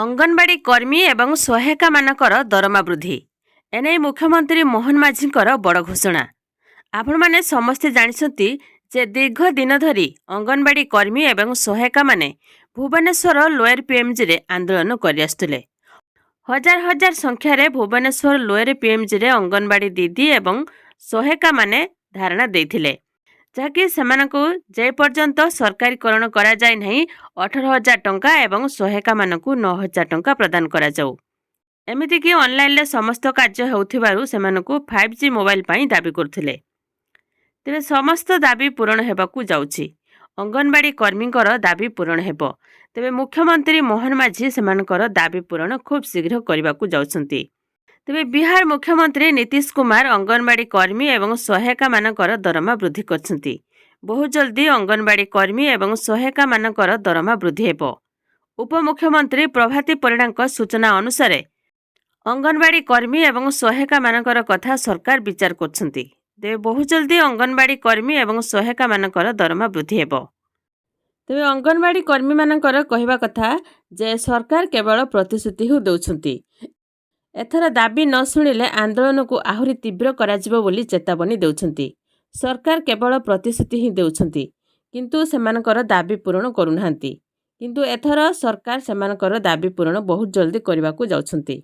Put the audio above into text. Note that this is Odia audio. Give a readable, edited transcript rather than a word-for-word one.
ଅଙ୍ଗନବାଡ଼ି କର୍ମୀ ଏବଂ ସହାୟିକାମାନଙ୍କର ଦରମା ବୃଦ୍ଧି। ଏନେଇ ମୁଖ୍ୟମନ୍ତ୍ରୀ ମୋହନ ମାଝୀଙ୍କର ବଡ଼ ଘୋଷଣା। ଆପଣମାନେ ସମସ୍ତେ ଜାଣିଛନ୍ତି ଯେ ଦୀର୍ଘ ଦିନ ଧରି ଅଙ୍ଗନବାଡ଼ି କର୍ମୀ ଏବଂ ସହାୟିକାମାନେ ଭୁବନେଶ୍ୱର ଲୋୟର ପିଏମ୍ଜିରେ ଆନ୍ଦୋଳନ କରିଆସୁଥିଲେ। ହଜାର ହଜାର ସଂଖ୍ୟାରେ ଭୁବନେଶ୍ୱର ଲୋୟର ପିଏମ୍ଜିରେ ଅଙ୍ଗନବାଡ଼ି ଦିଦି ଏବଂ ସହାୟିକାମାନେ ଧାରଣା ଦେଇଥିଲେ, ଯାହାକି ସେମାନଙ୍କୁ ଯେପର୍ଯ୍ୟନ୍ତ ସରକାରୀକରଣ କରାଯାଇ ନାହିଁ 18,000 ଟଙ୍କା ଏବଂ ସହାୟିକାମାନଙ୍କୁ 9,000 ଟଙ୍କା ପ୍ରଦାନ କରାଯାଉ। ଏମିତିକି ଅନଲାଇନ୍ରେ ସମସ୍ତ କାର୍ଯ୍ୟ ହେଉଥିବାରୁ ସେମାନଙ୍କୁ 5G ମୋବାଇଲ ପାଇଁ ଦାବି କରୁଥିଲେ। ତେବେ ସମସ୍ତ ଦାବି ପୂରଣ ହେବାକୁ ଯାଉଛି। ଅଙ୍ଗନବାଡ଼ି କର୍ମୀଙ୍କର ଦାବି ପୂରଣ ହେବ। ତେବେ ମୁଖ୍ୟମନ୍ତ୍ରୀ ମୋହନ ମାଝୀ ସେମାନଙ୍କର ଦାବି ପୂରଣ ଖୁବ୍ ଶୀଘ୍ର କରିବାକୁ ଯାଉଛନ୍ତି। ତେବେ ବିହାର ମୁଖ୍ୟମନ୍ତ୍ରୀ ନୀତିଶ କୁମାର ଅଙ୍ଗନବାଡ଼ି କର୍ମୀ ଏବଂ ସହାୟିକାମାନଙ୍କର ଦରମା ବୃଦ୍ଧି କରିଛନ୍ତି। ବହୁ ଜଲ୍ଦି ଅଙ୍ଗନବାଡ଼ି କର୍ମୀ ଏବଂ ସହାୟିକାମାନଙ୍କର ଦରମା ବୃଦ୍ଧି ହେବ। ଉପମୁଖ୍ୟମନ୍ତ୍ରୀ ପ୍ରଭାତୀ ପରିଡ଼ାଙ୍କ ସୂଚନା ଅନୁସାରେ ଅଙ୍ଗନବାଡ଼ି କର୍ମୀ ଏବଂ ସହାୟିକାମାନଙ୍କର କଥା ସରକାର ବିଚାର କରୁଛନ୍ତି। ତେବେ ବହୁ ଜଲ୍ଦି ଅଙ୍ଗନବାଡ଼ି କର୍ମୀ ଏବଂ ସହାୟିକାମାନଙ୍କର ଦରମା ବୃଦ୍ଧି ହେବ। ତେବେ ଅଙ୍ଗନବାଡ଼ି କର୍ମୀମାନଙ୍କର କହିବା କଥା ଯେ ସରକାର କେବଳ ପ୍ରତିଶ୍ରୁତି ହିଁ ଦେଉଛନ୍ତି। ଏଥର ଦାବି ନ ଶୁଣିଲେ ଆନ୍ଦୋଳନକୁ ଆହୁରି ତୀବ୍ର କରାଯିବ ବୋଲି ଚେତାବନୀ ଦେଉଛନ୍ତି। ସରକାର କେବଳ ପ୍ରତିଶ୍ରୁତି ହିଁ ଦେଉଛନ୍ତି, କିନ୍ତୁ ସେମାନଙ୍କର ଦାବି ପୂରଣ କରୁନାହାନ୍ତି। କିନ୍ତୁ ଏଥର ସରକାର ସେମାନଙ୍କର ଦାବି ପୂରଣ ବହୁତ ଜଲ୍ଦି କରିବାକୁ ଯାଉଛନ୍ତି।